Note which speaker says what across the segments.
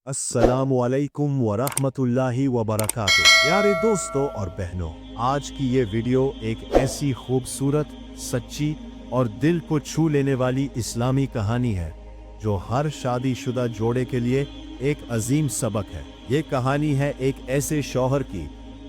Speaker 1: अस्सलामुअलैकुम वरहमतुल्लाहि वबरकातुह। प्यारे दोस्तों और बहनों, आज की ये वीडियो एक ऐसी खूबसूरत, सच्ची और दिल को छू लेने वाली इस्लामी कहानी है जो हर शादीशुदा जोड़े के लिए एक अजीम सबक है। ये कहानी है एक ऐसे शौहर की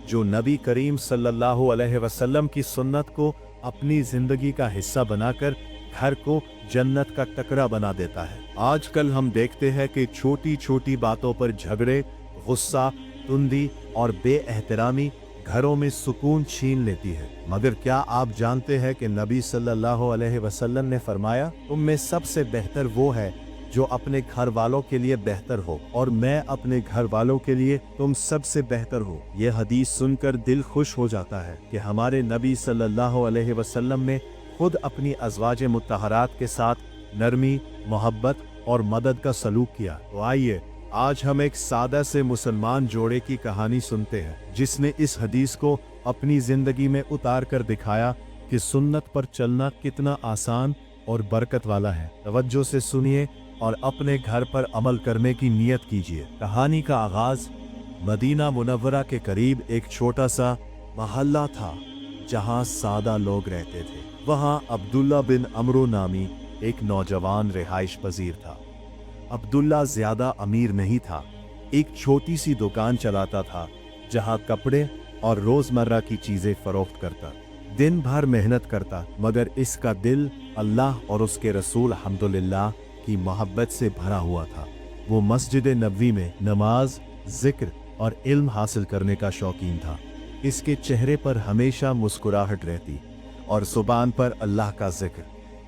Speaker 1: जो नबी करीम सल्लल्लाहु अलैहि वसल्लम की सुन्नत को अपनी जिंदगी का हिस्सा बनाकर घर को जन्नत का टुकड़ा बना देता है। आजकल हम देखते हैं कि छोटी छोटी बातों पर झगड़े, गुस्सा, तुंदी और बेएहतरामी घरों में सुकून छीन लेती है। मगर क्या आप जानते हैं कि नबी सल्लल्लाहु अलैहि वसल्लम ने फरमाया, तुम में सबसे बेहतर वो है जो अपने घर वालों के लिए बेहतर हो, और मैं अपने घर वालों के लिए तुम सबसे बेहतर हो। ये हदीस सुनकर दिल खुश हो जाता है कि हमारे नबी सल्लल्लाहु अलैहि वसल्लम ने खुद अपनी अज़वाज मुत्तहरात के साथ नरमी, मोहब्बत और मदद का सलूक किया। तो आइए आज हम एक सादा से मुसलमान जोड़े की कहानी सुनते हैं जिसने इस हदीस को अपनी जिंदगी में उतार कर दिखाया कि सुन्नत पर चलना कितना आसान और बरकत वाला है। तवज्जो से सुनिए और अपने घर पर अमल करने की नियत कीजिए। कहानी का आगाज मदीना मुनव्वरा के करीब एक छोटा सा मोहल्ला था जहां सादा लोग रहते थे। वहां अब्दुल्ला बिन अमरो नामी एक नौजवान रिहाइश पजीर था। अब्दुल्ला ज्यादा अमीर नहीं था, एक छोटी सी दुकान चलाता था जहां कपड़े और रोजमर्रा की चीजें फरोख्त करता। दिन भर मेहनत करता, मगर इसका दिल अल्लाह और उसके रसूल हम्दुलिल्लाह की मोहब्बत से भरा हुआ था। वो मस्जिद नबवी में नमाज, जिक्र और इल्म हासिल करने का शौकीन था। इसके चेहरे पर हमेशा मुस्कुराहट रहती और जुबान पर अल्लाह का जिक्र।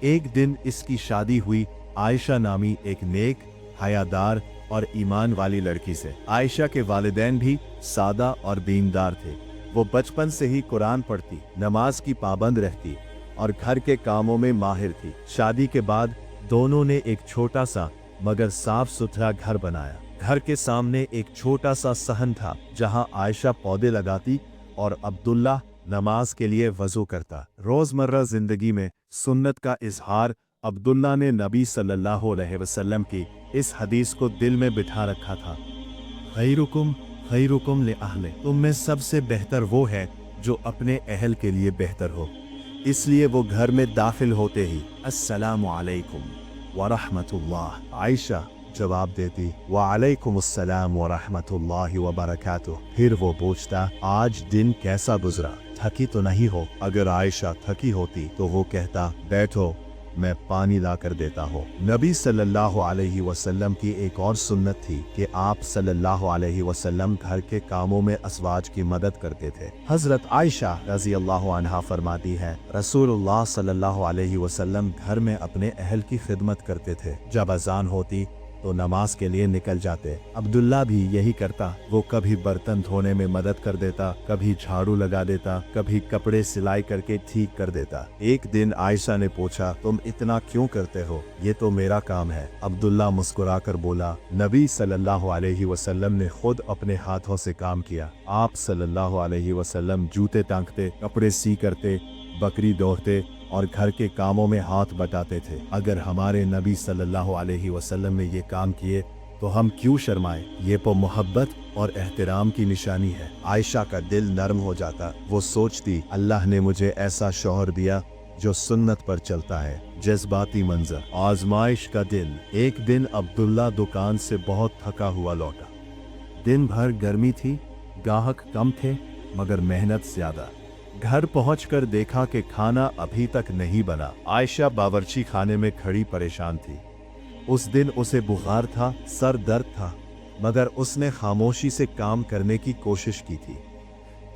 Speaker 1: एक दिन इसकी शादी हुई आयशा नामी एक नेक, हयादार और ईमान वाली लड़की से। आयशा के वालिदैन भी सादा और दीनदार थे। वो बचपन से ही कुरान पढ़ती, नमाज की पाबंद रहती और घर के कामों में माहिर थी। शादी के बाद दोनों ने एक छोटा सा मगर साफ सुथरा घर बनाया। घर के सामने एक छोटा सा सहन था जहां आयशा पौधे लगाती और अब्दुल्ला नमाज के लिए वजू करता। रोजमर्रा जिंदगी में सुन्नत का इजहार अब्दुल्ला ने नबी सल्लल्लाहु अलैहि वसल्लम की इस हदीस को दिल में बिठा रखा था, खैरुकुम ले अहले, तुम में सबसे बेहतर वो है जो अपने अहल के लिए बेहतर हो। इसलिए वो घर में दाखिल होते ही अस्सलामु अलैकुम व रहमतुल्लाह आयशा जवाब देती, वालेकुम अस्सलाम व रहमतुल्लाहि व बरकातुह। फिर वो पूछता, आज दिन कैसा गुजरा, थकी तो नहीं हो? अगर आयशा थकी होती तो वो कहता, बैठो मैं पानी ला कर देता हूँ। नबी सल्लल्लाहु अलैहि वसल्लम की एक और सुन्नत थी कि आप सल्लल्लाहु अलैहि वसल्लम घर के कामों में असवाज की मदद करते थे। हजरत आयशा रजी अल्लाह अन्हा फरमाती है, रसूलुल्लाह सल्लल्लाहु अलैहि वसल्लम घर में अपने अहल की खिदमत करते थे। जब अजान होती तो नमाज के लिए निकल जाते। अब्दुल्ला भी यही करता। वो कभी बर्तन धोने में मदद कर देता, कभी झाड़ू लगा देता, कभी कपड़े सिलाई करके ठीक कर देता। एक दिन आयशा ने पूछा, तुम इतना क्यों करते हो? ये तो मेरा काम है। अब्दुल्ला मुस्कुराकर बोला, नबी सल्लल्लाहु अलैहि वसल्लम ने खुद अपने हाथों से काम किया। आप सल्लल्लाहु अलैहि वसल्लम जूते टांगते, कपड़े सी करते, बकरी दौड़ते और घर के कामों में हाथ बटाते थे। अगर हमारे नबी सल्लल्लाहु अलैहि वसल्लम ने ये काम किए तो हम क्यों शर्माएं? ये तो मोहब्बत और एहतराम की निशानी है। आयशा का दिल नरम हो जाता। वो सोचती, अल्लाह ने मुझे ऐसा शौहर दिया जो सुन्नत पर चलता है। जज्बाती मंजर, आजमाइश का दिन। एक दिन अब्दुल्ला दुकान से बहुत थका हुआ लौटा। दिन भर गर्मी थी, ग्राहक कम थे मगर मेहनत ज्यादा। घर पहुंचकर देखा कि खाना अभी तक नहीं बना। आयशा बावर्ची खाने में खड़ी परेशान थी। उस दिन उसे बुखार था, सर दर्द था, मगर उसने खामोशी से काम करने की कोशिश की थी।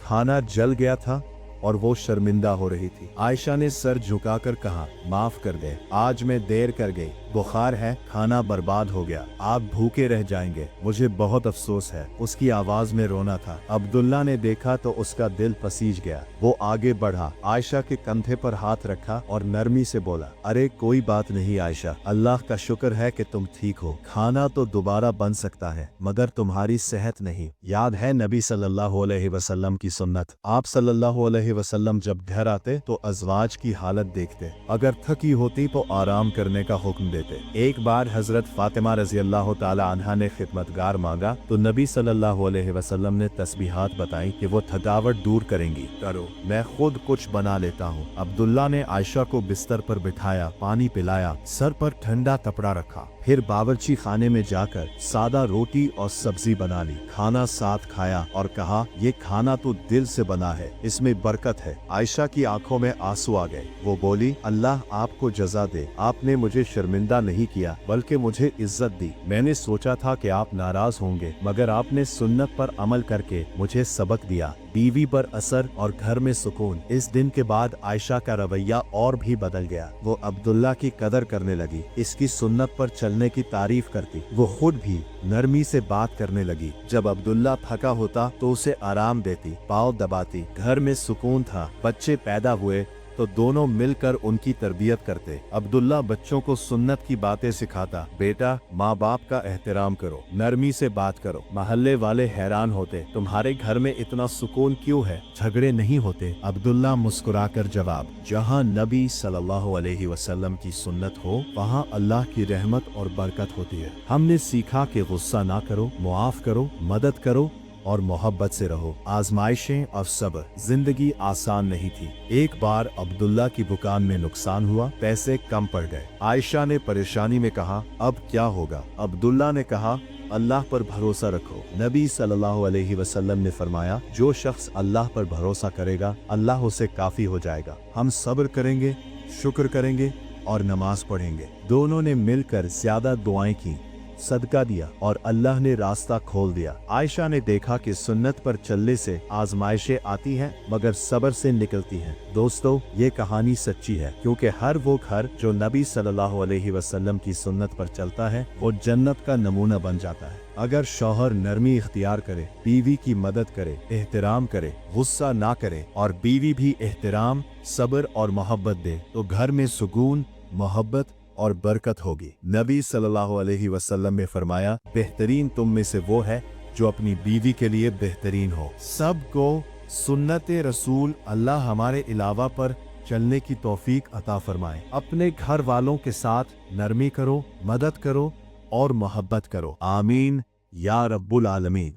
Speaker 1: खाना जल गया था और वो शर्मिंदा हो रही थी। आयशा ने सर झुकाकर कहा, माफ कर दे, आज मैं देर कर गई। बुखार है, खाना बर्बाद हो गया, आप भूखे रह जाएंगे, मुझे बहुत अफसोस है। उसकी आवाज में रोना था। अब्दुल्ला ने देखा तो उसका दिल पसीज गया। वो आगे बढ़ा, आयशा के कंधे पर हाथ रखा और नरमी से बोला, अरे कोई बात नहीं आयशा, अल्लाह का शुक्र है कि तुम ठीक हो। खाना तो दोबारा बन सकता है मगर तुम्हारी सेहत नहीं। याद है नबी सल्लल्लाहु अलैहि वसल्लम की सुन्नत? आप सल्लल्लाहु अलैहि वसल्लम जब घर आते तो अज़वाज की हालत देखते। अगर थकी होती तो आराम करने का हुक्म देते। थे। एक बार हजरत फातिमा रजी अल्लाह ताला अन्हा ने खिदमतगार मांगा तो नबी सल्लल्लाहु अलैहि वसल्लम ने तस्बीहात बताई कि वो थकावट दूर करेंगी। करो, मैं खुद कुछ बना लेता हूँ। अब्दुल्ला ने आयशा को बिस्तर पर बिठाया, पानी पिलाया, सर पर ठंडा कपड़ा रखा, फिर बावर्ची खाने में जाकर सादा रोटी और सब्जी बना ली। खाना साथ खाया और कहा, ये खाना तो दिल से बना है, इसमें बरकत है। आयशा की आंखों में आंसू आ गए। वो बोली, अल्लाह आपको जज़ा दे, आपने मुझे शर्मिंदा नहीं किया बल्कि मुझे इज्जत दी। मैंने सोचा था कि आप नाराज होंगे, मगर आपने सुन्नत पर अमल करके मुझे सबक दिया। बीवी पर असर और घर में सुकून। इस दिन के बाद आयशा का रवैया और भी बदल गया। वो अब्दुल्ला की कदर करने लगी, इसकी सुन्नत पर चलने की तारीफ करती। वो खुद भी नरमी से बात करने लगी। जब अब्दुल्ला थका होता तो उसे आराम देती, पाँव दबाती। घर में सुकून था। बच्चे पैदा हुए तो दोनों मिलकर उनकी तरबियत करते। अब्दुल्ला बच्चों को सुन्नत की बातें सिखाता। बेटा, माँ बाप का एहतराम करो, नरमी से बात करो। मोहल्ले वाले हैरान होते, तुम्हारे घर में इतना सुकून क्यों है, झगड़े नहीं होते? अब्दुल्ला मुस्कुराकर जवाब, जहाँ नबी सल्लल्लाहु अलैहि वसल्लम की सुन्नत हो वहाँ अल्लाह की रहमत और बरकत होती है। हमने सीखा कि गुस्सा ना करो, मुआफ करो, मदद करो और मोहब्बत से रहो। आजमाइशें और सब्र, जिंदगी आसान नहीं थी। एक बार अब्दुल्ला की दुकान में नुकसान हुआ, पैसे कम पड़ गए। आयशा ने परेशानी में कहा, अब क्या होगा? अब्दुल्ला ने कहा, अल्लाह पर भरोसा रखो। नबी सल्लल्लाहु अलैहि वसल्लम ने फरमाया, जो शख्स अल्लाह पर भरोसा करेगा अल्लाह उसे काफी हो जाएगा। हम सब्र करेंगे, शुक्र करेंगे और नमाज पढ़ेंगे। दोनों ने मिलकर ज्यादा दुआएं की, सदका दिया और अल्लाह ने रास्ता खोल दिया। आयशा ने देखा कि सुन्नत पर चलने से आजमाइशें आती हैं मगर सब्र से निकलती हैं। दोस्तों, ये कहानी सच्ची है, क्योंकि हर वो घर जो नबी सल्लल्लाहु अलैहि वसल्लम की सुन्नत पर चलता है वो जन्नत का नमूना बन जाता है। अगर शौहर नरमी इख्तियार करे, बीवी की मदद करे, एहतराम करे, गुस्सा ना करे और बीवी भी एहतराम, सब्र और मोहब्बत दे तो घर में सुकून, मोहब्बत और बरकत होगी। नबी सल्लल्लाहु अलैहि वसल्लम ने फरमाया, बेहतरीन तुम में से वो है जो अपनी बीवी के लिए बेहतरीन हो। सबको सुन्नत रसूल अल्लाह हमारे अलावा पर चलने की तौफीक अता फरमाए। अपने घर वालों के साथ नरमी करो, मदद करो और मोहब्बत करो। आमीन या रब्बुल आलमीन।